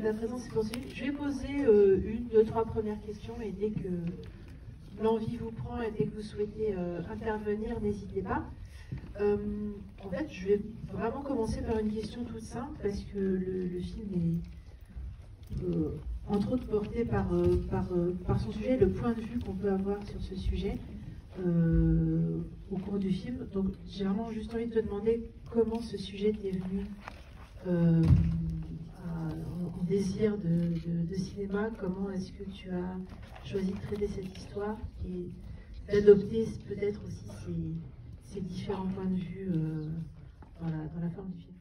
la présence est continue. Je vais poser une, deux, trois premières questions et dès que l'envie vous prend et dès que vous souhaitez intervenir, n'hésitez pas. En fait, je vais vraiment commencer par une question toute simple parce que le film est entre autres porté par son sujet, le point de vue qu'on peut avoir sur ce sujet au cours du film. Donc j'ai vraiment juste envie de te demander comment ce sujet t'est venu en désir de cinéma, comment est-ce que tu as choisi de traiter cette histoire et d'adopter peut-être aussi ces différents points de vue dans la forme du film.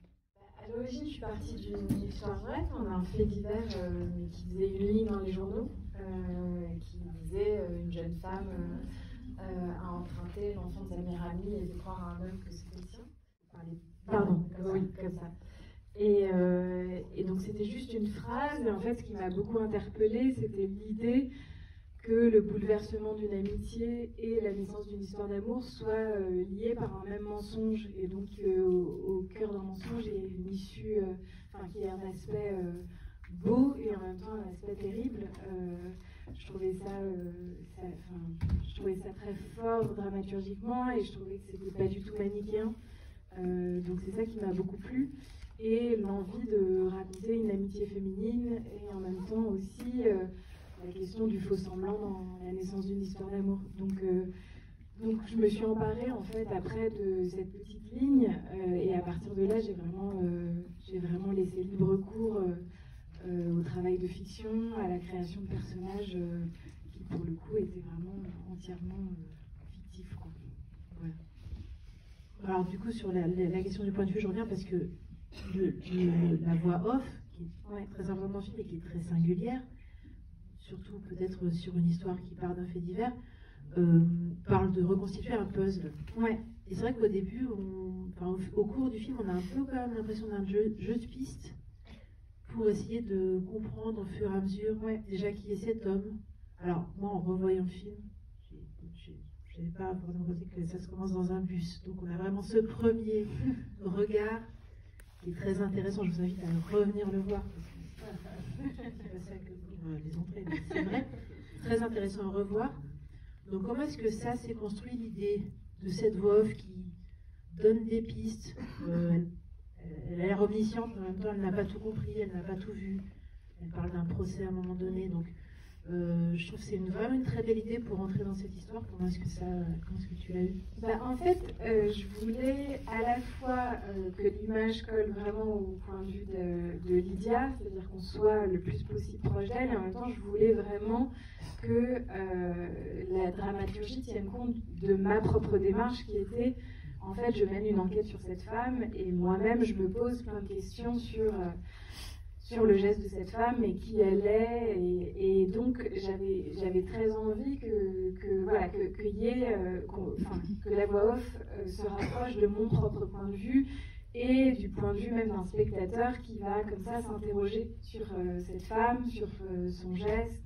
À l'origine, je suis partie d'une histoire vraie. On a un fait divers qui faisait une ligne dans les journaux, qui disait une jeune femme a emprunté l'enfant de sa meilleure amie et fait croire à un homme que c'était le sien. Pardon, oui, comme ça. Et donc c'était juste une phrase, et en fait ce qui m'a beaucoup interpellée, c'était l'idée que le bouleversement d'une amitié et la naissance d'une histoire d'amour soient liés par un même mensonge, et donc au cœur d'un mensonge il y a une issue, qui a un aspect beau et en même temps un aspect terrible. Je trouvais ça très fort dramaturgiquement, et je trouvais que c'était pas du tout manichéen. Donc c'est ça qui m'a beaucoup plu, et l'envie de raconter une amitié féminine et en même temps aussi la question du faux semblant dans la naissance d'une histoire d'amour. Donc je me suis emparée en fait après de cette petite ligne, et à partir de là j'ai vraiment laissé libre cours au travail de fiction, à la création de personnages qui pour le coup étaient vraiment entièrement fictifs, quoi. Voilà. Alors du coup sur la question du point de vue je reviens parce que la voix off qui est très importante dans le film et qui est très singulière, surtout peut-être sur une histoire qui part d'un fait divers, parle de reconstituer un puzzle. Ouais. Et c'est vrai qu'au début, au cours du film, on a un peu quand même l'impression d'un jeu de pistes pour essayer de comprendre au fur et à mesure déjà qui est cet homme. Alors moi en revoyant le film, je n'avais pas forcément pensé que ça se commence dans un bus. Donc on a vraiment ce premier regard qui est très intéressant. Je vous invite à revenir le voir. C'est pas ça que pour les entrées, mais c'est vrai. Très intéressant à revoir. Donc comment est-ce que ça s'est construit, l'idée de cette voix off qui donne des pistes elle a l'air omnisciente, mais en même temps elle n'a pas tout compris, elle n'a pas tout vu. Elle parle d'un procès à un moment donné. Donc je trouve que c'est vraiment une très belle idée pour entrer dans cette histoire. Comment est-ce que tu l'as eu? En fait, je voulais à la fois que l'image colle vraiment au point de vue de Lydia, c'est-à-dire qu'on soit le plus possible proche d'elle, et en même temps je voulais vraiment que la dramaturgie tienne compte de ma propre démarche qui était, en fait, je mène une enquête sur cette femme et moi-même je me pose plein de questions sur le geste de cette femme et qui elle est, et donc j'avais très envie que la voix off se rapproche de mon propre point de vue et du point de vue même d'un spectateur qui va comme ça s'interroger sur cette femme, sur son geste,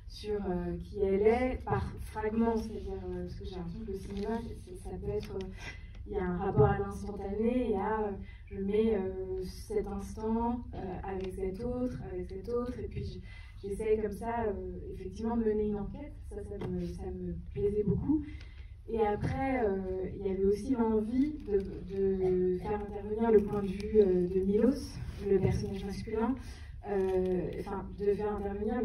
sur qui elle est par fragments, c'est-à-dire parce que j'ai l'impression que le cinéma ça peut être il y a un rapport à l'instantané, et à je mets cet instant avec cet autre, et puis j'essaye comme ça effectivement de mener une enquête, ça me plaisait beaucoup. Et après, il y avait aussi l'envie de faire intervenir le point de vue de Milos, le personnage masculin, de faire intervenir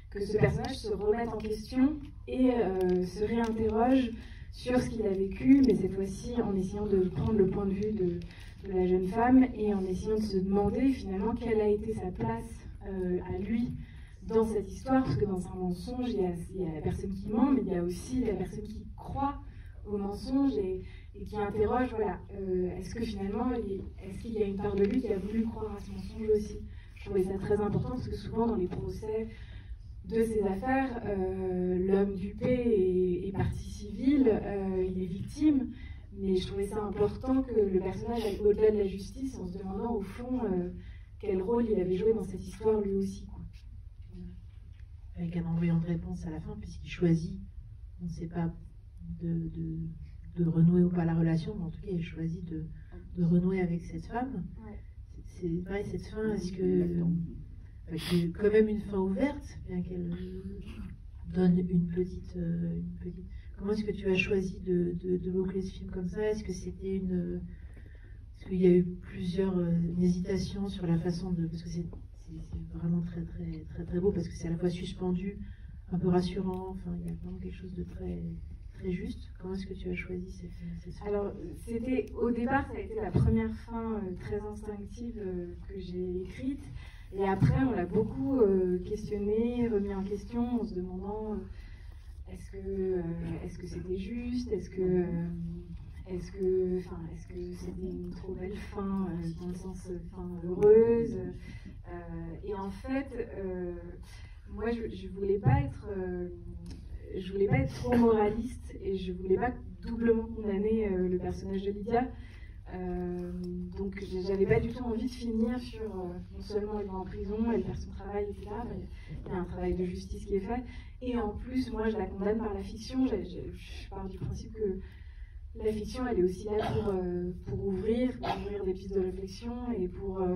que ce personnage se remette en question et se réinterroge sur ce qu'il a vécu, mais cette fois-ci en essayant de prendre le point de vue de la jeune femme et en essayant de se demander finalement quelle a été sa place à lui dans cette histoire, parce que dans un mensonge, il y a la personne qui ment, mais il y a aussi la personne qui croit au mensonge et qui interroge, est-ce que finalement, est-ce qu'il y a une part de lui qui a voulu croire à ce mensonge aussi? Je trouvais ça très important, parce que souvent dans les procès de ces affaires, l'homme dupé est partie civile, il est victime, mais je trouvais ça important que le personnage aille au-delà de la justice en se demandant au fond quel rôle il avait joué dans cette histoire lui aussi, quoi. Avec un embryon de réponse à la fin, puisqu'il choisit, on ne sait pas de renouer ou pas la relation, mais en tout cas il choisit de renouer avec cette femme. Ouais. c'est pareil, cette fin, est-ce que qui est quand même une fin ouverte, bien qu'elle donne une petite. Comment est-ce que tu as choisi de boucler ce film comme ça? Est-ce que c'était Est-ce qu'il y a eu une hésitation sur la façon de. Parce que c'est vraiment très, très, très, très beau, parce que c'est à la fois suspendu, un peu rassurant, enfin, il y a vraiment quelque chose de très, très juste. Comment est-ce que tu as choisi cette fin? Alors, au départ, ça a été la première fin très instinctive que j'ai écrite. Et après, on l'a beaucoup questionné, remis en question, en se demandant est-ce que c'était juste, est-ce que c'était une trop belle fin, dans le sens fin heureuse. Et en fait, moi, je voulais pas être trop moraliste et je voulais pas doublement condamner le personnage de Lydia. Donc j'avais pas du tout envie de finir sur non seulement elle va en prison, elle perd son travail, etc. Il y a un travail de justice qui est fait. Et en plus, moi, je la condamne par la fiction. Je pars du principe que la fiction, elle est aussi là pour ouvrir des pistes de réflexion et pour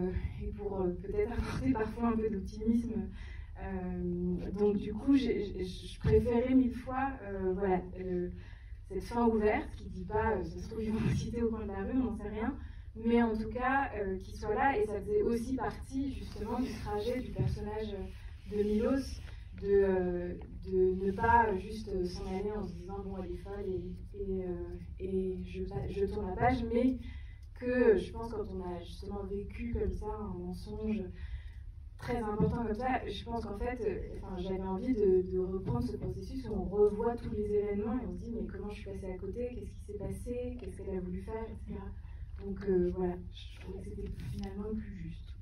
peut-être apporter parfois un peu d'optimisme. Donc du coup, je préférais mille fois cette fin ouverte qui dit pas ça se trouve ils vont me citer au coin de la rue, on n'en sait rien, mais en tout cas qui soit là, et ça faisait aussi partie justement du trajet du personnage de Milos, de ne pas juste s'en aller en se disant bon elle est folle et je tourne la page, mais que je pense quand on a justement vécu comme ça un mensonge très important comme ça, je pense qu'en fait, j'avais envie de reprendre ce processus où on revoit tous les événements et on se dit mais comment je suis passée à côté, qu'est-ce qui s'est passé, qu'est-ce qu'elle a voulu faire, etc. Donc voilà, je trouvais que c'était finalement plus juste.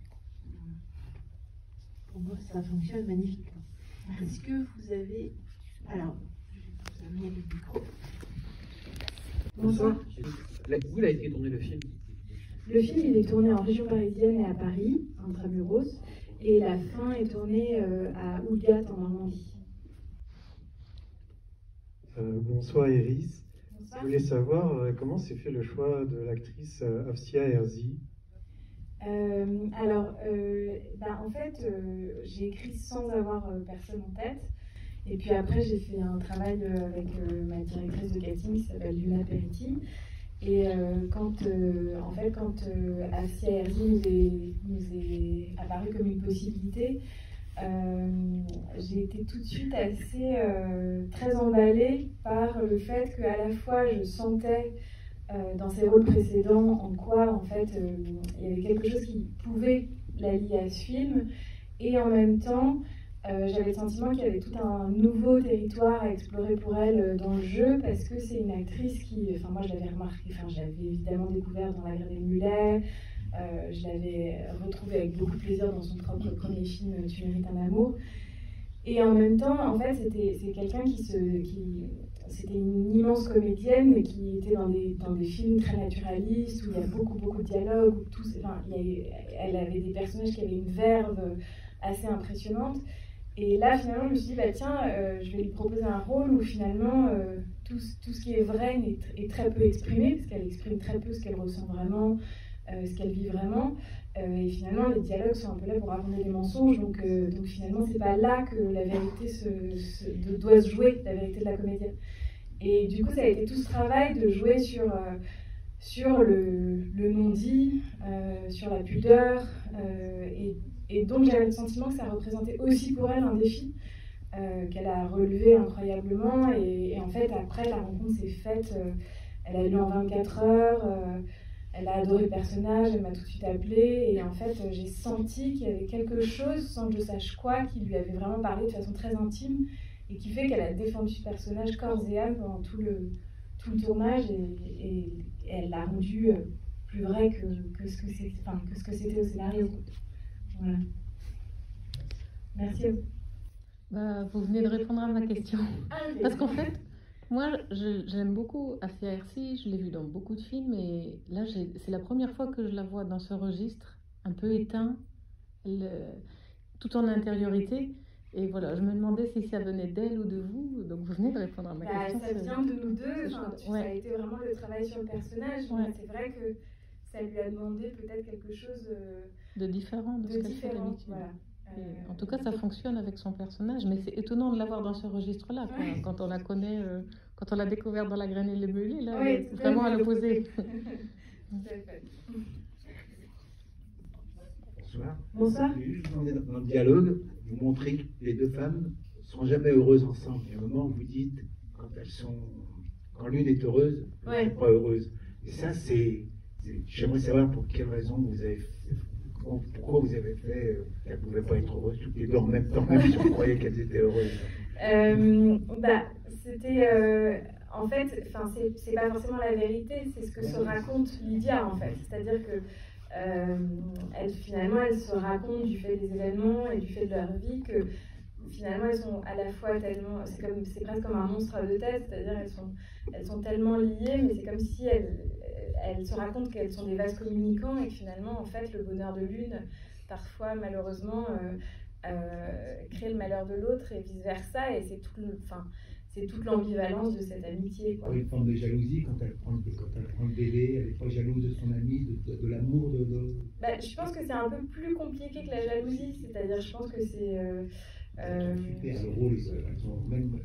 Pour moi, ça fonctionne magnifiquement. Est-ce que vous avez... Alors, je vais vous amener le micro. Bonsoir. Où a été tourné le film? Le film, il est tourné en région parisienne et à Paris, intramuros. Et la fin est tournée à Oulgat, en Normandie. Bonsoir Iris. Bonsoir. Je voulais savoir comment s'est fait le choix de l'actrice Afsia Herzi. En fait, j'ai écrit sans avoir personne en tête. Et puis après, j'ai fait un travail avec ma directrice de casting qui s'appelle Luna Peretti. Et quand Afsia Herzi nous est apparue comme une possibilité, j'ai été tout de suite très emballée par le fait qu'à la fois je sentais dans ses rôles précédents en quoi en fait il y avait quelque chose qui pouvait la lier à ce film, et en même temps j'avais le sentiment qu'il y avait tout un nouveau territoire à explorer pour elle dans le jeu, parce que c'est une actrice qui, moi je l'avais remarqué, je l'avais évidemment découvert dans La Gardelle Mulet, je l'avais retrouvée avec beaucoup de plaisir dans son propre premier film Tu mérites un amour, et en même temps en fait c'est quelqu'un c'était une immense comédienne, mais qui était dans des films très naturalistes, où il y a beaucoup de dialogues, elle avait des personnages qui avaient une verve assez impressionnante. Et là, finalement, je me suis dit, je vais lui proposer un rôle où finalement, tout ce qui est vrai est très peu exprimé, parce qu'elle exprime très peu ce qu'elle ressent vraiment, ce qu'elle vit vraiment. Et finalement, les dialogues sont un peu là pour raconter des mensonges, donc finalement, c'est pas là que la vérité doit se jouer, la vérité de la comédienne. Et du coup, ça a été tout ce travail de jouer sur le non-dit, sur la pudeur, et donc j'avais le sentiment que ça représentait aussi pour elle un défi qu'elle a relevé incroyablement. Et en fait, après, la rencontre s'est faite, elle a lu en 24 heures, elle a adoré le personnage, elle m'a tout de suite appelée, et en fait, j'ai senti qu'il y avait quelque chose, sans que je sache quoi, qui lui avait vraiment parlé de façon très intime, et qui fait qu'elle a défendu ce personnage corps et âme pendant tout le tournage, et elle l'a rendu plus vrai que ce que c'était au scénario. Voilà. Merci à vous. Vous venez de répondre à ma question. Parce qu'en fait, moi, j'aime beaucoup Afsia Herzi, je l'ai vue dans beaucoup de films, et là, c'est la première fois que je la vois dans ce registre, un peu éteint, tout en intériorité. Et voilà, je me demandais si ça venait d'elle ou de vous, donc vous venez de répondre à ma question. Ça vient de nous deux, ça a été vraiment le travail sur le personnage. Ouais. C'est vrai que ça lui a demandé peut-être quelque chose de différent de ce qu'elle fait d'habitude. Voilà. En tout cas, ça fonctionne avec son personnage, mais c'est étonnant de l'avoir dans ce registre-là, quoi. Quand on la connaît, quand on l'a découverte dans La Graine et les Brûlés, là, oui, vraiment à l'opposé. Bonsoir. Bonsoir. Dans le dialogue, vous montrez que les deux femmes ne sont jamais heureuses ensemble. Il y a un moment où vous dites, quand l'une est heureuse, l'autre n'est pas heureuse. Et ça, j'aimerais savoir pour quelle raison vous avez fait. Pourquoi vous avez fait qu'elles ne pouvaient pas être heureuses toutes les deux en même temps, même si on croyait qu'elles étaient heureuses. C'était en fait, c'est pas forcément la vérité, c'est ce que se raconte Lydia en fait. C'est-à-dire que finalement, elles se racontent du fait des événements et du fait de leur vie que finalement elles sont à la fois tellement, c'est presque comme un monstre à deux têtes, c'est-à-dire elles sont tellement liées, mais c'est comme si elles se racontent qu'elles sont des vases communicants et que finalement, en fait, le bonheur de l'une, parfois, malheureusement, crée le malheur de l'autre et vice-versa. Et c'est toute l'ambivalence de cette amitié, quoi. Une forme de jalousie quand elle prend le bébé, elle n'est pas jalouse de son ami, de l'amour de... Je pense que c'est un peu plus compliqué que la jalousie, c'est-à-dire, je pense que c'est... Super, le rôle, elles sont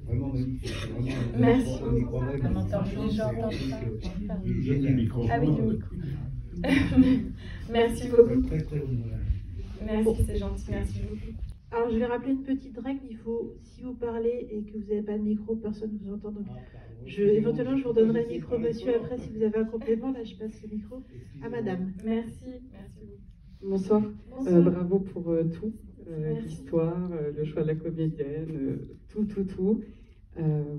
vraiment magnifiques. Merci. On y croirait. On entend les gens. Ah oui, le micro. Merci beaucoup. Très très bon. Merci, c'est gentil. Merci beaucoup. Alors, je vais rappeler une petite règle. Il faut, si vous parlez et que vous n'avez pas de micro, personne ne vous entend. Donc, éventuellement, je vous redonnerai le micro, monsieur, après, si vous avez un complément. Là, je passe le micro à madame. Merci. Merci beaucoup. Bonsoir. Bravo pour tout. L'histoire, le choix de la comédienne, tout.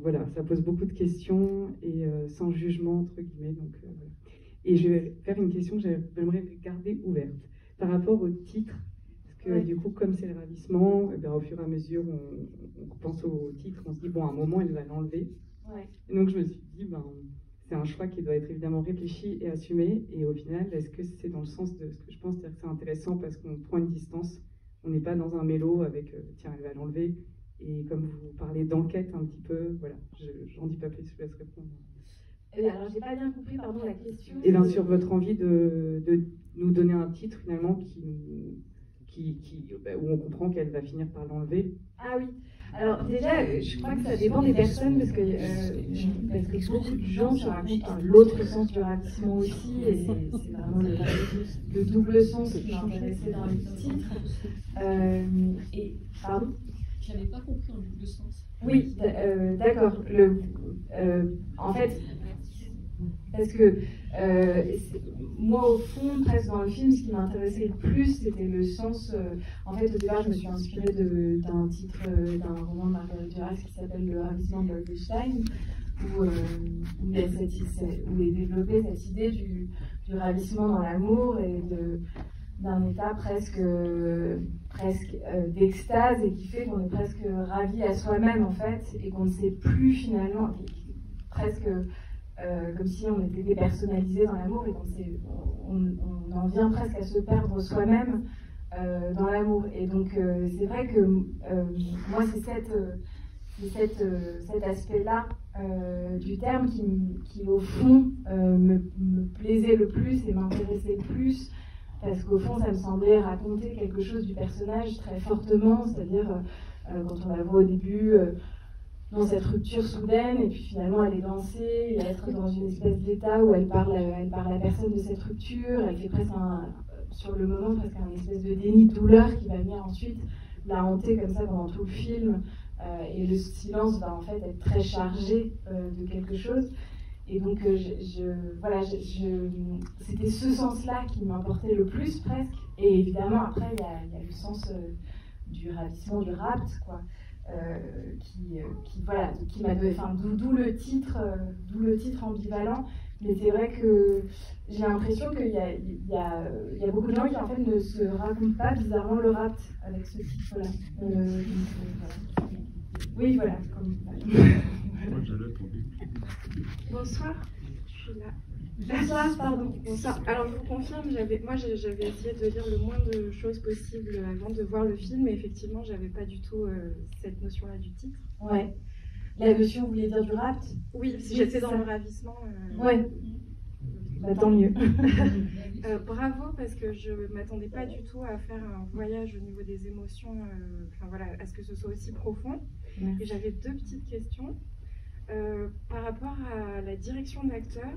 Voilà, ça pose beaucoup de questions et sans jugement, entre guillemets. Donc, voilà. Et je vais faire une question que j'aimerais garder ouverte par rapport au titre. Parce que du coup, comme c'est le ravissement, au fur et à mesure, on pense au titre, on se dit, bon, à un moment, elle va l'enlever. Ouais. Et donc, je me suis dit, c'est un choix qui doit être évidemment réfléchi et assumé. Et au final, est-ce que c'est dans le sens de ce que je pense, c'est-à-dire que c'est intéressant parce qu'on prend une distance. On n'est pas dans un mélo avec tiens, elle va l'enlever. Et comme vous parlez d'enquête un petit peu, voilà, j'en dis pas plus, je vous laisse répondre. Alors, j'ai pas bien compris, pardon, la question. Et bien sur votre envie de nous donner un titre finalement où on comprend qu'elle va finir par l'enlever. Ah oui. Alors déjà, je crois que ça dépend des personnes parce que beaucoup de gens se racontent l'autre sens du ravissement aussi, et c'est vraiment le double sens qui m'intéressait dans le titre. Pardon ? Je n'avais pas compris en double sens. Oui, d'accord. En fait, parce que moi, au fond, presque dans le film, ce qui m'intéressait le plus, c'était le sens. En fait, au départ, je me suis inspirée d'un titre d'un roman de Marguerite Duras qui s'appelle Le ravissement de Goldstein, où est développée cette idée du ravissement dans l'amour et d'un état presque d'extase, et qui fait qu'on est presque ravi à soi-même, en fait, et qu'on ne sait plus finalement, presque. Comme si on était dépersonnalisé dans l'amour et on en vient presque à se perdre soi-même dans l'amour. Et donc c'est vrai que moi c'est cet aspect-là du terme qui au fond me plaisait le plus et m'intéressait le plus, parce qu'au fond ça me semblait raconter quelque chose du personnage très fortement, c'est-à-dire quand on la voit au début dans cette rupture soudaine, et puis finalement elle est dansée et être dans une espèce d'état où elle parle à la personne de cette rupture, elle fait presque sur le moment presque un espèce de déni de douleur qui va venir ensuite la hanter comme ça pendant tout le film, et le silence va en fait être très chargé de quelque chose. Et donc c'était ce sens-là qui m'importait le plus presque, et évidemment après il y a le sens du ravissement, du rapt, quoi. Qui m'a donné, d'où le titre ambivalent. Mais c'est vrai que j'ai l'impression qu'il y a beaucoup de gens qui en fait ne se racontent pas bizarrement le rapt avec ce titre-là. Oui, voilà. Bonsoir, je suis là. Bonsoir, pardon. Bonsoir. Alors je vous confirme, j'avais essayé de lire le moins de choses possible avant de voir le film, mais effectivement j'avais pas du tout cette notion-là du titre. Ouais. La notion, vous voulez dire du rapt ? Oui, si j'étais dans le ravissement. Ouais. Bah, tant mieux. Bravo, parce que je ne m'attendais pas du tout à faire un voyage au niveau des émotions, enfin voilà, à ce que ce soit aussi profond. Merci. Et j'avais 2 petites questions. Par rapport à la direction d'acteur,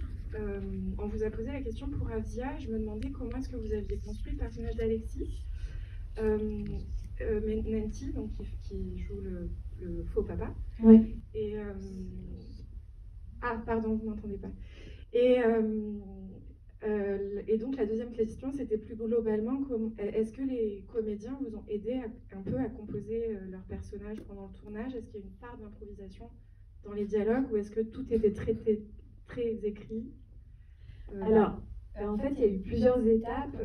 on vous a posé la question pour Avzia, et je me demandais comment est-ce que vous aviez construit le personnage d'Alexis. Nancy, donc, qui joue le faux papa. Ouais. Et, ah, pardon, vous ne m'entendez pas. Et donc la deuxième question, c'était plus globalement, est-ce que les comédiens vous ont aidé un peu à composer leur personnage pendant le tournage? Est-ce qu'il y a une part d'improvisation dans les dialogues, ou est-ce que tout était très écrit? Alors, en fait, il y a eu plusieurs étapes.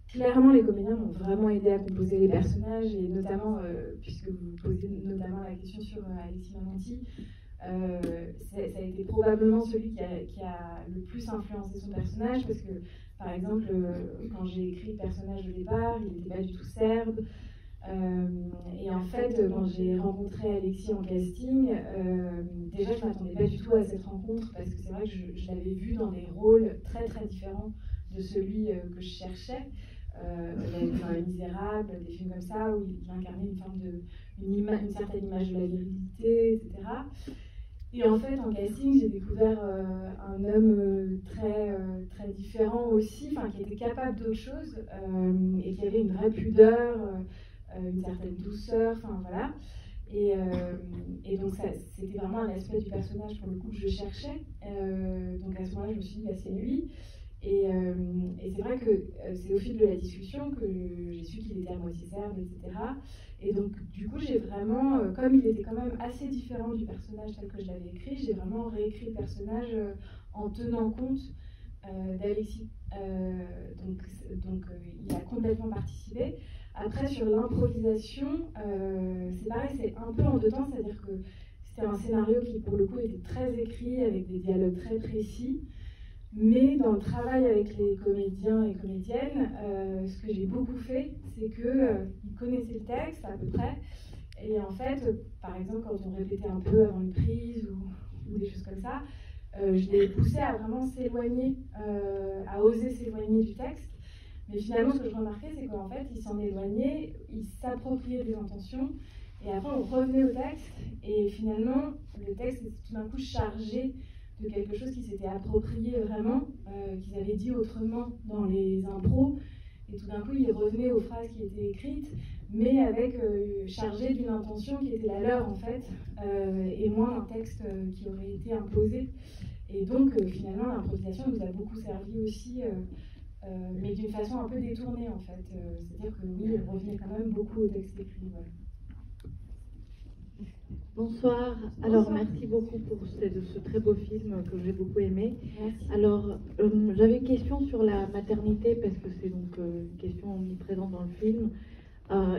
Clairement, les comédiens m'ont vraiment aidé à composer les personnages, et notamment, puisque vous posez notamment la question sur Alexis Mananti, ça a été probablement celui qui a le plus influencé son personnage, parce que, par exemple, quand j'ai écrit le personnage au départ, il n'était pas du tout serbe. Et en fait, quand j'ai rencontré Alexis en casting, déjà je ne m'attendais pas du tout à cette rencontre, parce que c'est vrai que je l'avais vu dans des rôles très très différents de celui que je cherchais. Il avait vu dans Les Misérables, des films comme ça, où il incarnait une certaine image de la virilité, etc. Et en fait, en casting, j'ai découvert un homme très différent aussi, qui était capable d'autre chose, et qui avait une vraie pudeur, une certaine douceur, voilà. Et donc c'était vraiment un aspect du personnage, pour le coup, que je cherchais. Donc à ce moment-là, je me suis dit, c'est lui. Et c'est vrai que c'est au fil de la discussion que j'ai su qu'il était à moitié serbe, etc. Et donc, du coup, j'ai vraiment, comme il était quand même assez différent du personnage tel que je l'avais écrit, j'ai vraiment réécrit le personnage en tenant compte d'Alexis. Donc il a complètement participé. Après, sur l'improvisation, c'est pareil, c'est un peu en 2 temps, c'est-à-dire que c'était un scénario qui, pour le coup, était très écrit, avec des dialogues très précis. Mais dans le travail avec les comédiens et comédiennes, ce que j'ai beaucoup fait, c'est qu'ils connaissaient le texte à peu près. Et en fait, par exemple, quand on répétait un peu avant une prise ou des choses comme ça, je les poussais à vraiment s'éloigner, à oser s'éloigner du texte. Mais finalement, ce que je remarquais, c'est qu'en fait, ils s'en éloignaient, ils s'appropriaient des intentions. Et après, on revenait au texte. Et finalement, le texte était tout d'un coup chargé de quelque chose qui s'était approprié vraiment, qu'ils avaient dit autrement dans les impros, et tout d'un coup ils revenaient aux phrases qui étaient écrites, mais avec chargé d'une intention qui était la leur en fait, et moins un texte qui aurait été imposé. Et donc finalement l'improvisation nous a beaucoup servi aussi, mais d'une façon un peu détournée en fait, c'est-à-dire que oui, il revenait quand même beaucoup au texte écrit. Voilà. Bonsoir. Alors, merci beaucoup pour ce très beau film que j'ai beaucoup aimé. Merci. Alors, j'avais une question sur la maternité, parce que c'est donc une question omniprésente dans le film.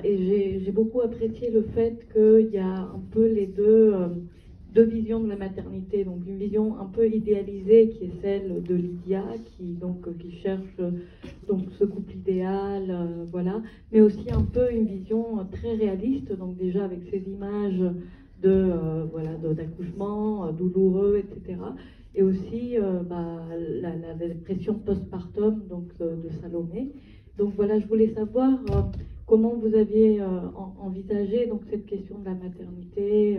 Et j'ai beaucoup apprécié le fait qu'il y a un peu les deux visions de la maternité. Donc, une vision un peu idéalisée qui est celle de Lydia, qui cherche donc ce couple idéal, voilà. Mais aussi un peu une vision très réaliste, donc déjà avec ces images d'accouchement douloureux, etc. Et aussi la dépression postpartum de Salomé. Donc voilà, je voulais savoir comment vous aviez envisagé donc cette question de la maternité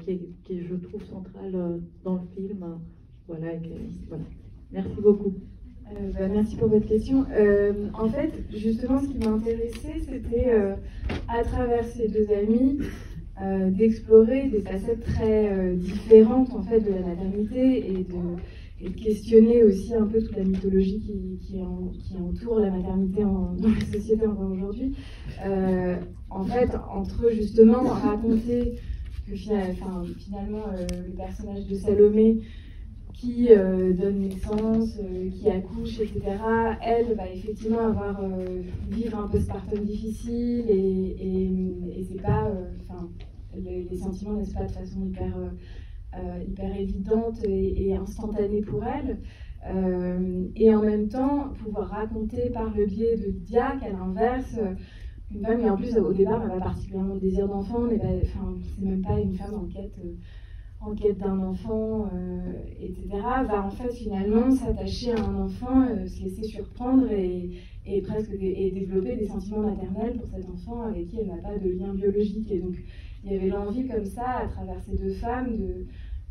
qui est, je trouve, centrale dans le film. Voilà. Merci beaucoup. Merci pour votre question. En fait, justement, ce qui m'a intéressée, c'était à travers ces 2 amis, d'explorer des facettes très différentes en fait de la maternité, et de questionner aussi un peu toute la mythologie qui entoure la maternité dans la société encore aujourd'hui. En fait, entre eux, justement, raconter que finalement le personnage de Salomé qui donne naissance, qui accouche, etc., elle va effectivement vivre un postpartum difficile, et c'est pas, les sentiments naissent pas de façon hyper évidente et instantanée pour elle. Et en même temps, pouvoir raconter par le biais de Lydia qu'à l'inverse, une femme, et en plus au départ, n'a pas particulièrement de désir d'enfant, c'est même pas une femme en quête en quête d'un enfant, etc., va en fait finalement s'attacher à un enfant, se laisser surprendre et presque et développer des sentiments maternels pour cet enfant avec qui elle n'a pas de lien biologique. Et donc il y avait l'envie comme ça, à travers ces deux femmes,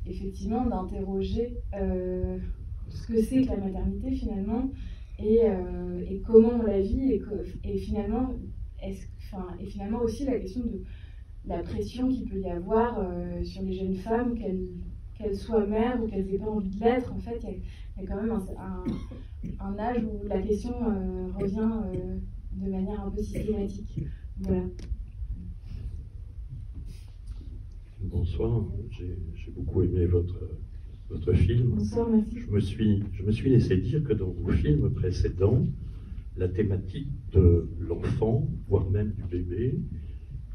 effectivement d'interroger ce que c'est que la maternité finalement et comment on la vit et finalement aussi la question de la pression qu'il peut y avoir sur les jeunes femmes, qu'elles soient mères ou qu'elles n'aient pas envie de l'être. En fait, il y a quand même un âge où la question revient de manière un peu systématique. Voilà. Bonsoir, j'ai beaucoup aimé votre film. Bonsoir, merci. Je me suis laissé dire que dans vos films précédents, la thématique de l'enfant, voire même du bébé,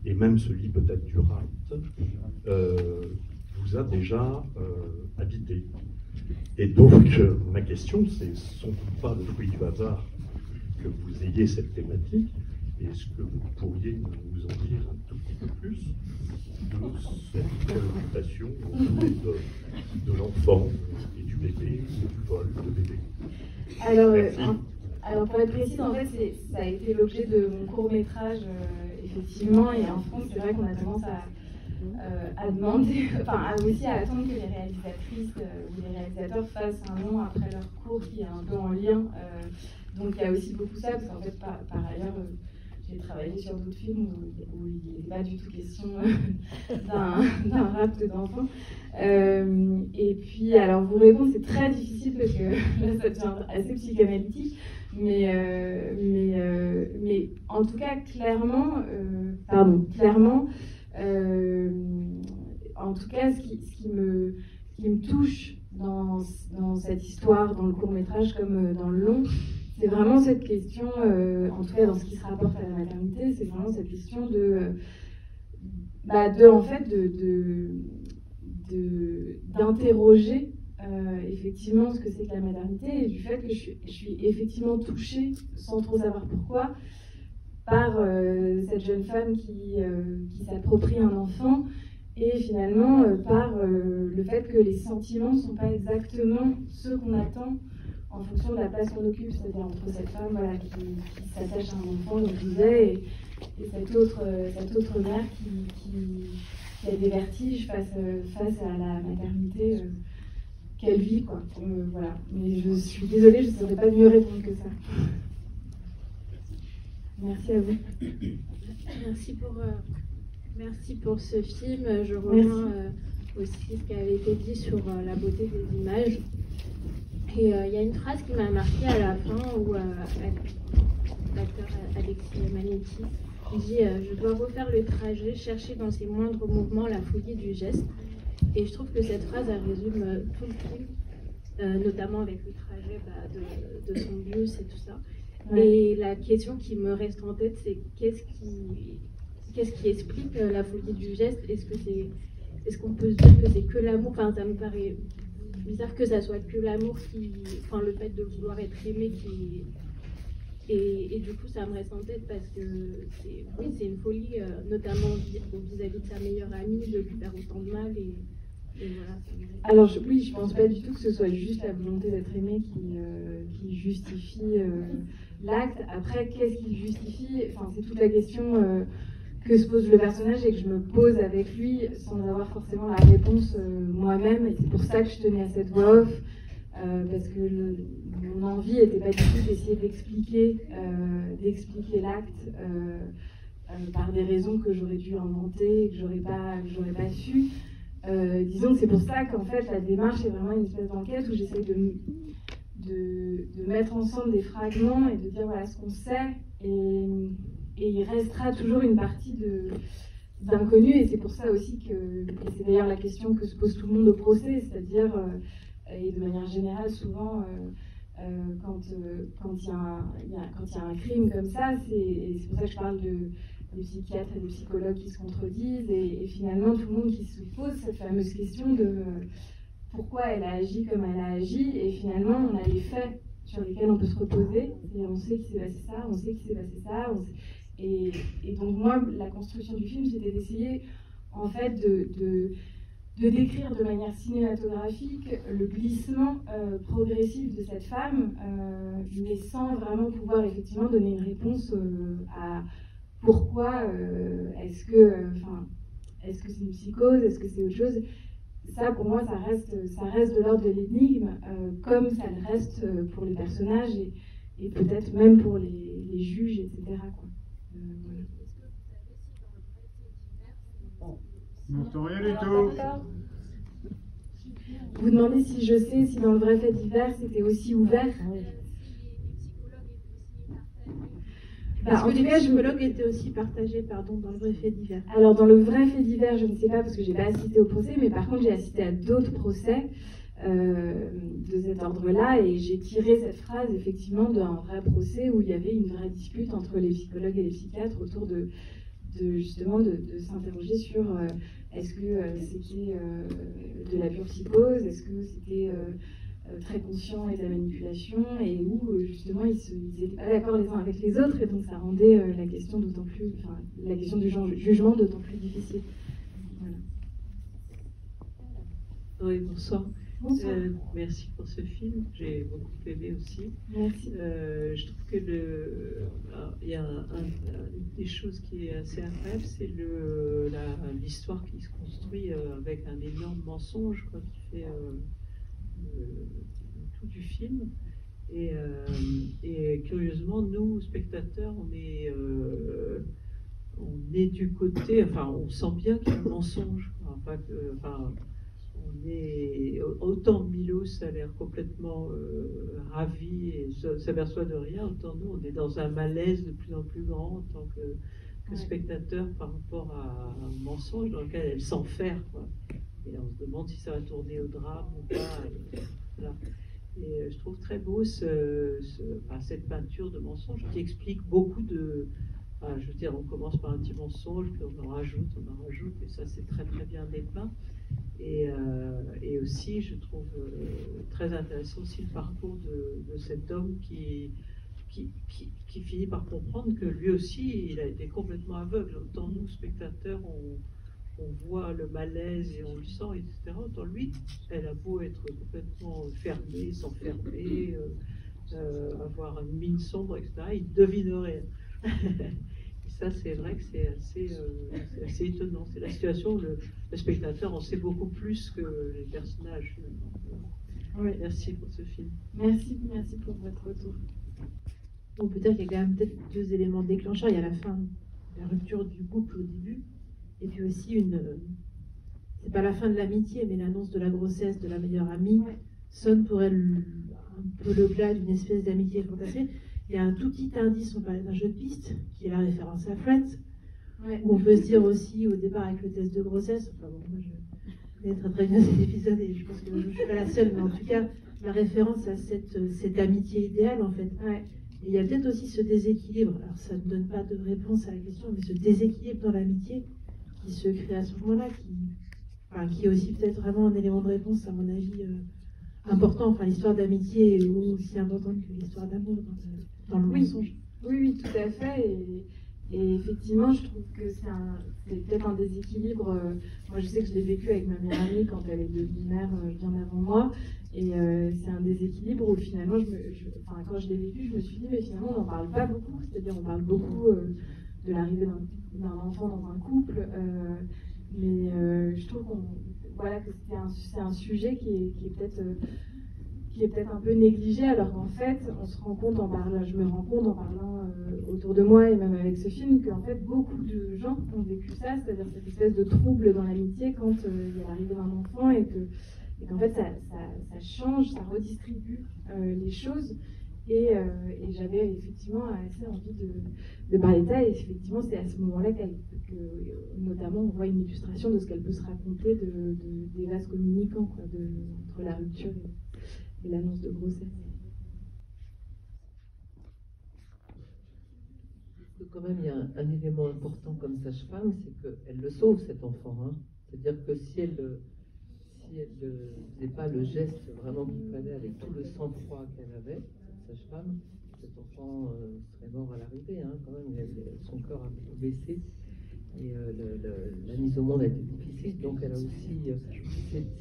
et même celui peut-être du rat, vous a déjà habité. Et donc, ma question, c'est sans doute pas le fruit du hasard que vous ayez cette thématique. Est-ce que vous pourriez nous en dire un tout petit peu plus de cette préoccupation de l'enfant et du bébé, ou du vol de bébé? Alors pour être précise, en fait, ça a été l'objet de mon court-métrage, effectivement, et en France, c'est vrai qu'on a tendance à demander, aussi à attendre que les réalisatrices ou les réalisateurs fassent un nom après leur cours qui est un peu en lien. Donc il y a aussi beaucoup ça, parce qu'en fait, par ailleurs, j'ai travaillé sur d'autres films où il n'est pas du tout question d'un rapt d'enfant. Et puis, alors vous répondre, c'est très difficile parce que là, ça devient assez psychanalytique. Mais en tout cas, clairement, en tout cas, ce qui me touche dans cette histoire, dans le court-métrage comme dans le long, c'est vraiment cette question, en tout cas dans ce qui se rapporte à la maternité, c'est vraiment cette question d'interroger effectivement ce que c'est que la maternité et du fait que je suis effectivement touchée, sans trop savoir pourquoi, par cette jeune femme qui s'approprie un enfant et finalement par le fait que les sentiments ne sont pas exactement ceux qu'on attend en fonction de la place qu'on occupe, c'est-à-dire entre cette femme qui s'attache à un enfant, comme je disais, et cette autre mère qui a des vertiges face à la maternité qu'elle vit, quoi. Voilà. Mais je suis désolée, je ne saurais pas mieux répondre que ça. Merci à vous. Merci pour ce film. Je rejoins aussi ce qui avait été dit sur la beauté des images. Et il y a une phrase qui m'a marquée à la fin où l'acteur Alexis Manetti dit je dois refaire le trajet, chercher dans ses moindres mouvements la folie du geste. Et je trouve que cette phrase elle résume tout le film, notamment avec le trajet de son bus et tout ça. Ouais. Et la question qui me reste en tête, c'est qu'est-ce qui explique la folie du geste? Est-ce qu'on peut se dire que c'est que l'amour? Enfin, ça me paraît bizarre que ça soit que l'amour le fait de vouloir être aimé et du coup ça me reste en tête parce que c'est une folie, notamment vis-à-vis de sa meilleure amie, de lui faire autant de mal et voilà. Alors je pense pas du tout que ce soit juste la volonté d'être aimé qui justifie l'acte. Après, qu'est-ce qui justifie? Enfin, c'est toute la question que se pose le personnage et que je me pose avec lui sans avoir forcément la réponse moi-même. Et c'est pour ça que je tenais à cette voix off, parce que mon envie n'était pas du tout d'essayer d'expliquer l'acte par des raisons que j'aurais dû inventer, que j'aurais pas su. Disons que c'est pour ça qu'en fait la démarche est vraiment une espèce d'enquête où j'essaie de mettre ensemble des fragments et de dire voilà ce qu'on sait et il restera toujours une partie d'inconnu et c'est pour ça aussi et c'est d'ailleurs la question que se pose tout le monde au procès, c'est-à-dire et de manière générale souvent quand il y a un crime comme ça, c'est pour ça que je parle des psychiatres et des psychologues qui se contredisent et finalement tout le monde qui se pose cette fameuse question de pourquoi elle a agi comme elle a agi et finalement on a les faits sur lesquels on peut se reposer et on sait qu'il s'est passé ça, on sait qu'il s'est passé ça et donc moi la construction du film c'était d'essayer en fait de décrire de manière cinématographique le glissement progressif de cette femme, mais sans vraiment pouvoir effectivement donner une réponse à pourquoi est-ce que c'est une psychose, est-ce que c'est autre chose. Ça, pour moi, ça reste de l'ordre de l'énigme, comme ça le reste pour les personnages et peut-être même pour les juges, etc. Quoi. Voilà. On n'entend rien du tout. Vous demandez si je sais si dans le vrai fait divers c'était aussi ouvert. Est-ce que les psychologues étaient aussi partagés, pardon, dans le vrai fait divers? Alors dans le vrai fait divers, je ne sais pas parce que j'ai pas assisté au procès, mais par contre j'ai assisté à d'autres procès de cet ordre-là et j'ai tiré cette phrase effectivement d'un vrai procès où il y avait une vraie dispute entre les psychologues et les psychiatres autour de justement de s'interroger sur est-ce que c'était de la pure psychose, est-ce que c'était très conscient et de la manipulation, et où justement ils n'étaient pas d'accord les uns avec les autres, et donc ça rendait la question d'autant plus, enfin la question du jugement d'autant plus difficile. Voilà. Oui, bonsoir. Bonsoir. Merci pour ce film, j'ai beaucoup aimé aussi. Merci. Je trouve que il y a une des choses qui est assez incroyable, c'est l'histoire qui se construit avec un énorme mensonge quoi, qui fait tout du film. Et curieusement, nous, spectateurs, on est du côté, enfin, on sent bien qu'il y a un mensonge. On est autant Milos a l'air complètement ravi et s'aperçoit de rien, autant nous on est dans un malaise de plus en plus grand en tant que spectateur par rapport à un mensonge dans lequel elle s'enferme. Et on se demande si ça va tourner au drame ou pas. Voilà. Et je trouve très beau cette peinture de mensonge qui explique beaucoup de. Enfin, je veux dire, on commence par un petit mensonge, puis on en rajoute, et ça c'est très très bien dépeint. Et aussi, je trouve très intéressant aussi le parcours de cet homme qui finit par comprendre que lui aussi, il a été complètement aveugle. Autant nous, spectateurs, on voit le malaise et on le sent, etc. Autant lui, elle a beau être complètement fermée, s'enfermer, avoir une mine sombre, etc. Il ne devine rien. Et ça, c'est vrai que c'est assez étonnant. C'est la situation où le spectateur en sait beaucoup plus que les personnages. Oui. Merci pour ce film. Merci pour votre retour. On peut dire qu'il y a quand même peut-être deux éléments déclencheurs. Il y a la fin, la rupture du couple au début, et puis aussi c'est pas la fin de l'amitié, mais l'annonce de la grossesse de la meilleure amie sonne pour elle un peu le glas d'une espèce d'amitié fantasmée. Il y a un tout petit indice, on parlait d'un jeu de piste, qui est la référence à Friends, où on peut se dire aussi au départ avec le test de grossesse, enfin bon, moi je connais très très bien cet épisode et je pense que je ne suis pas la seule, mais en tout cas la référence à cette amitié idéale en fait. Et il y a peut-être aussi ce déséquilibre, alors ça ne donne pas de réponse à la question, mais ce déséquilibre dans l'amitié qui se crée à ce moment-là, qui est aussi peut-être vraiment un élément de réponse à mon avis important. Enfin, l'histoire d'amitié est aussi importante que l'histoire d'amour dans le mensonge. Oui, tout à fait. Et effectivement, je trouve que c'est peut-être un déséquilibre. Moi, je sais que je l'ai vécu avec ma meilleure amie quand elle est devenue mère bien avant moi. Et c'est un déséquilibre où finalement, quand je l'ai vécu, je me suis dit, mais finalement, on n'en parle pas beaucoup. C'est-à-dire, on parle beaucoup de l'arrivée d'un enfant dans un couple. Mais je trouve que c'est un sujet qui est peut-être un peu négligé, alors qu'en fait, on se rend compte je me rends compte en parlant autour de moi et même avec ce film qu'en fait beaucoup de gens ont vécu ça, c'est-à-dire cette espèce de trouble dans l'amitié quand il y a l'arrivée d'un enfant et qu'en fait ça change, ça redistribue les choses. Et j'avais effectivement assez envie de parler de ça, et effectivement c'est à ce moment-là que notamment on voit une illustration de ce qu'elle peut se raconter des vases communicants, entre la rupture et l'annonce de grossesse. Quand même, il y a un élément important comme sage-femme, c'est qu'elle le sauve cet enfant. Hein. C'est-à-dire que si elle ne faisait pas le geste vraiment qu'il fallait avec tout le sang-froid qu'elle avait, cette sage-femme, cet enfant serait mort à l'arrivée. Hein, quand même, son cœur a beaucoup baissé. Et la mise au monde a été difficile, donc elle a aussi,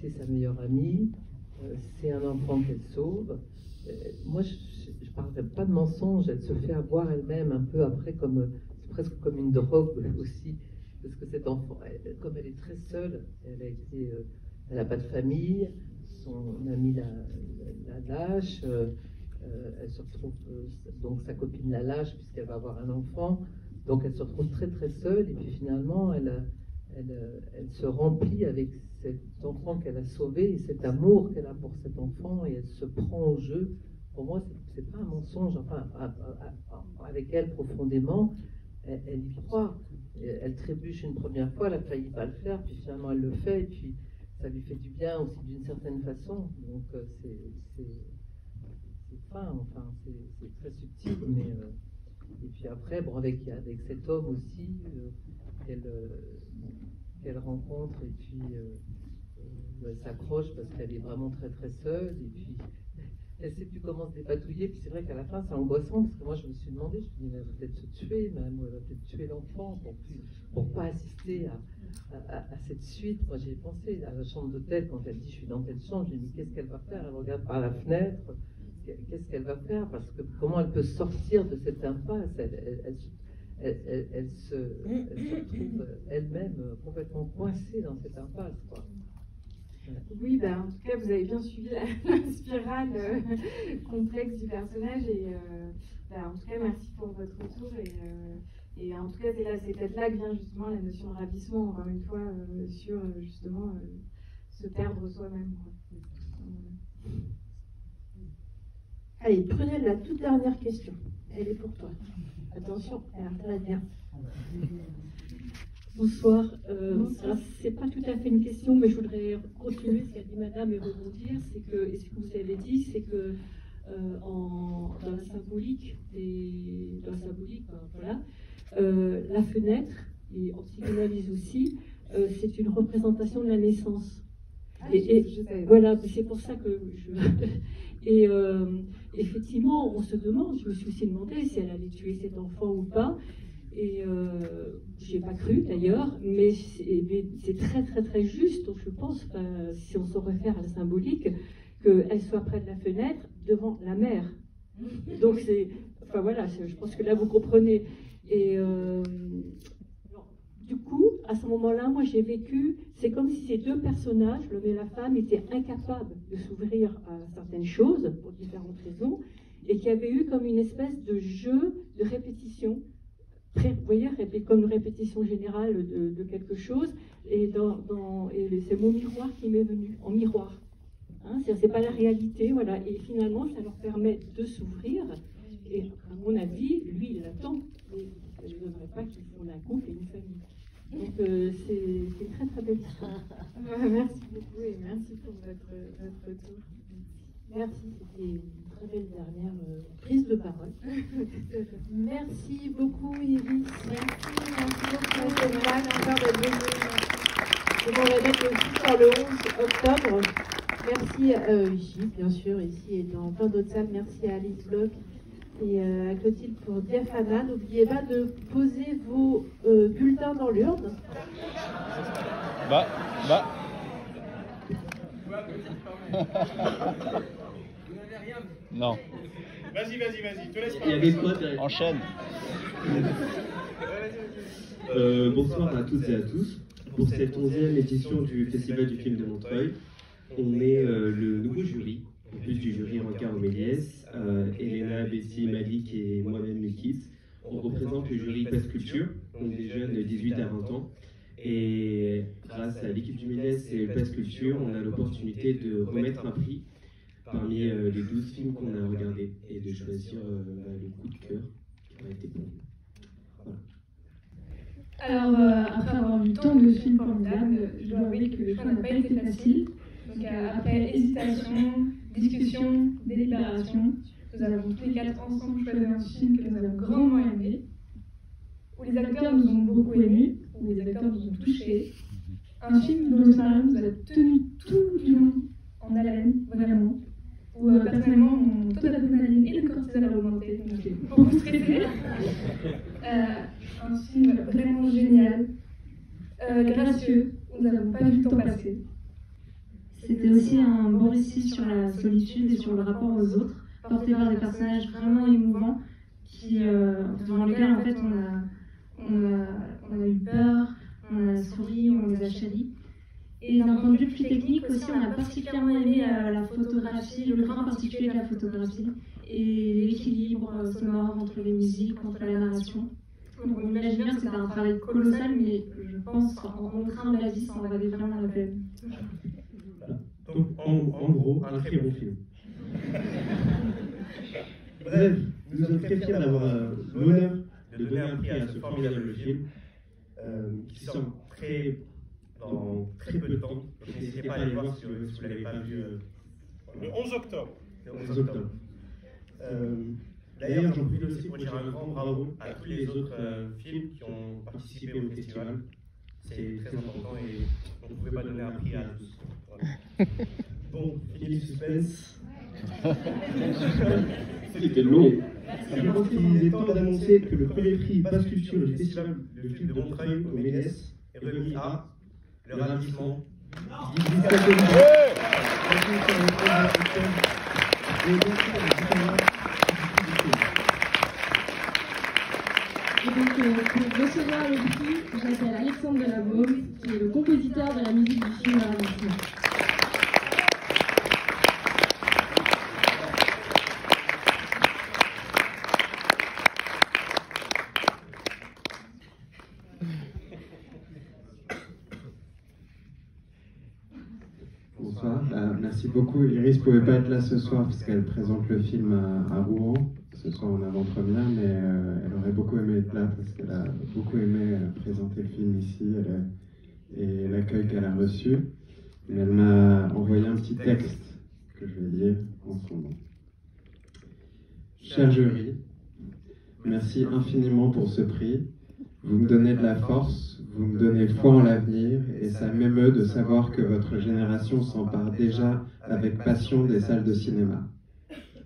c'est sa meilleure amie, c'est un enfant qu'elle sauve. Moi, je ne parlerai pas de mensonge, elle se fait avoir elle-même un peu après, c'est presque comme une drogue aussi, parce que cet enfant, comme elle est très seule, elle n'a pas de famille, son amie la lâche, elle se retrouve, donc sa copine la lâche puisqu'elle va avoir un enfant. Donc elle se retrouve très très seule et puis finalement elle se remplit avec cet enfant qu'elle a sauvé et cet amour qu'elle a pour cet enfant et elle se prend au jeu. Pour moi, c'est pas un mensonge. Enfin, avec elle profondément, elle y croit. Elle trébuche une première fois, elle a failli pas le faire, puis finalement elle le fait et puis ça lui fait du bien aussi d'une certaine façon. Donc c'est fin, enfin c'est très subtil, mais et puis après, bon, avec cet homme aussi qu'elle rencontre, et puis elle s'accroche parce qu'elle est vraiment très très seule, et puis elle ne sait plus comment se dépatouiller, puis c'est vrai qu'à la fin c'est angoissant, parce que moi je me suis demandé, je me suis dit, elle va peut-être se tuer, même, elle va peut-être tuer l'enfant pour pas assister à cette suite. Moi j'ai pensé à la chambre d'hôtel, quand elle dit je suis dans telle chambre, j'ai dit qu'est-ce qu'elle va faire, elle regarde par la fenêtre. Qu'est-ce qu'elle va faire? Parce que comment elle peut sortir de cette impasse? Elle se retrouve elle-même complètement coincée dans cette impasse, quoi. Oui, en tout cas, vous avez bien suivi la spirale complexe du personnage. Et en tout cas, merci pour votre retour. Et en tout cas, c'est peut-être là que vient justement la notion de ravissement, encore une fois, sur justement se perdre soi-même, quoi. Allez, Prunelle, la toute dernière question. Elle est pour toi. Attention, elle a intérêt à dire. Bonsoir. C'est pas tout à fait une question, mais je voudrais continuer ce qu'a dit Madame et rebondir. Et ce que vous avez dit, c'est que dans la symbolique, voilà, la fenêtre, et en psychanalyse aussi, c'est une représentation de la naissance. Voilà, c'est pour ça que Et effectivement, on se demande, je me suis aussi demandé si elle allait tuer cet enfant ou pas. Et je n'ai pas cru d'ailleurs, mais c'est très très très juste, je pense, si on se réfère à la symbolique, qu'elle soit près de la fenêtre devant la mère. Donc voilà, je pense que là vous comprenez. Et du coup, à ce moment-là, moi j'ai vécu, c'est comme si ces deux personnages, l'homme et la femme, étaient incapables de s'ouvrir à certaines choses, pour différentes raisons, et qu'il y avait eu comme une espèce de jeu de répétition, vous voyez, comme une répétition générale de quelque chose, et c'est mon miroir qui m'est venu, en miroir. Hein, c'est pas la réalité, voilà, et finalement ça leur permet de s'ouvrir, et à mon avis, lui il l'attend, mais je ne voudrais pas qu'ils font un couple et une famille. Donc c'est très très belle histoire. Merci beaucoup et merci pour votre retour. Merci, c'était une très belle dernière prise de parole. Merci beaucoup Iris. Merci beaucoup Thomas encore d'être venu. On va mettre aussi sur le 11 octobre. Merci ici, bien sûr, ici et dans plein d'autres salles. Merci à Alice Bloch et à Clotilde pour Diaphana. N'oubliez pas de poser vos bulletins dans l'urne. Non. Vas-y, te laisse pas. Il y avait quoi derrière? Enchaîne. Bonsoir à toutes et à tous. Pour cette 11e édition du Festival du film de Montreuil, on est le nouveau jury, en plus du jury Rancard Méliès, Elena, Betty, Malik et moi-même Mikit. On représente le jury Pass Culture, donc des jeunes de 18 à 20 ans. Et grâce à l'équipe du Méliès et Pass Culture, on a l'opportunité de remettre un prix parmi les 12 films qu'on a regardés et de choisir le coup de cœur qui a été pour nous. Voilà. Alors, après avoir vu tant de films formidables, je dois avouer que le choix n'a pas été facile. Donc, après hésitation, discussion, délibération, nous avons tous les quatre ensemble choisi un film que nous avons grandement aimé, où les acteurs nous ont beaucoup aimés, où les acteurs nous ont touchés. Un film dont le scénario nous a tenu tout du long en haleine, vraiment. Où personnellement, mon taux d'adrénaline et de cortisol a augmenté, donc j'ai beaucoup stressé. Un film vraiment génial, gracieux, où nous n'avons pas vu le temps passer. C'était aussi un beau récit sur la solitude et sur le rapport aux autres, porté par des personnages vraiment émouvants, devant lesquels en fait on a eu peur, on a souri, on les a chéris. Et d'un point de vue plus technique aussi, on a particulièrement aimé la photographie, le grain particulier de la photographie et l'équilibre sonore entre les musiques, entre la narration. Donc on imagine bien que c'était un travail colossal, mais je pense en train de la vie, ça en valait vraiment la peine. Donc en gros, un très bon film. Bref, nous sommes très fiers d'avoir l'honneur de donner un prix à ce formidable film qui sort dans très peu de temps. Donc n'hésitez pas à aller voir si vous ne l'avez pas vu. Le 11 octobre. Le 11 octobre. D'ailleurs, j'en profite aussi pour dire un grand bravo à tous les autres films qui ont participé au festival. C'est très important et on ne pouvait pas donner un prix à tous. Voilà. Bon, fini le suspense. C'était long. Je pense qu'il est temps d'annoncer que le premier prix Basse Culture du Festival de film de Montreuil au Méliès est remis à le ravissement. Et donc, pour recevoir le prix, j'appelle Alexandre Delabaume, qui est le compositeur de la musique du film Le Ravissement. Bonsoir, merci beaucoup. Iris ne pouvait pas être là ce soir parce qu'elle présente le film à Rouen. Ce soir en avant-première, mais elle aurait beaucoup aimé être là parce qu'elle a beaucoup aimé présenter le film ici et l'accueil qu'elle a reçu. Mais elle m'a envoyé un petit texte que je vais lire en son nom. Cher jury, merci infiniment pour ce prix. Vous me donnez de la force, vous me donnez foi en l'avenir, et ça m'émeut de savoir que votre génération s'empare déjà avec passion des salles de cinéma.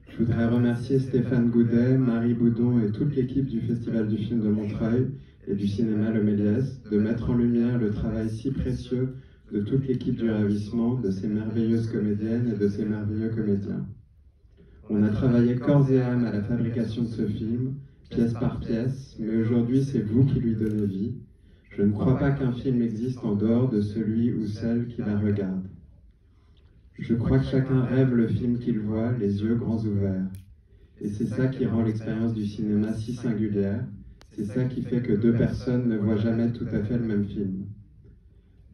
Je voudrais remercier Stéphane Goudet, Marie Boudon et toute l'équipe du Festival du film de Montreuil et du cinéma Le Méliès de mettre en lumière le travail si précieux de toute l'équipe du Ravissement, de ces merveilleuses comédiennes et de ces merveilleux comédiens. On a travaillé corps et âme à la fabrication de ce film, pièce par pièce, mais aujourd'hui c'est vous qui lui donnez vie. Je ne crois pas qu'un film existe en dehors de celui ou celle qui la regarde. Je crois que chacun rêve le film qu'il voit, les yeux grands ouverts. Et c'est ça qui rend l'expérience du cinéma si singulière, c'est ça qui fait que deux personnes ne voient jamais tout à fait le même film.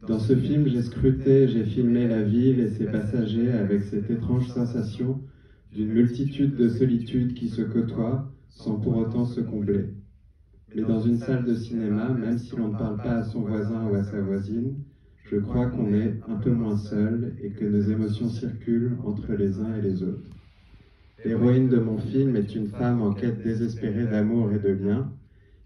Dans ce film, j'ai scruté, j'ai filmé la ville et ses passagers avec cette étrange sensation d'une multitude de solitudes qui se côtoient sans pour autant se combler. Mais dans une salle de cinéma, même si l'on ne parle pas à son voisin ou à sa voisine, je crois qu'on est un peu moins seul et que nos émotions circulent entre les uns et les autres. L'héroïne de mon film est une femme en quête désespérée d'amour et de lien.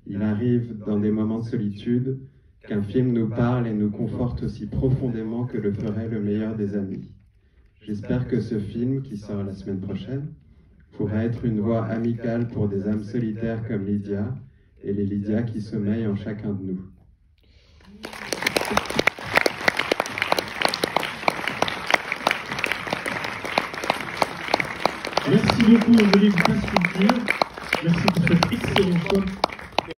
Il arrive dans des moments de solitude qu'un film nous parle et nous conforte aussi profondément que le ferait le meilleur des amis. J'espère que ce film, qui sort la semaine prochaine, pourra être une voix amicale pour des âmes solitaires comme Lydia et les Lydia qui sommeillent en chacun de nous. Merci beaucoup aux élèves de Basse Culture. Merci pour cette excellente choix.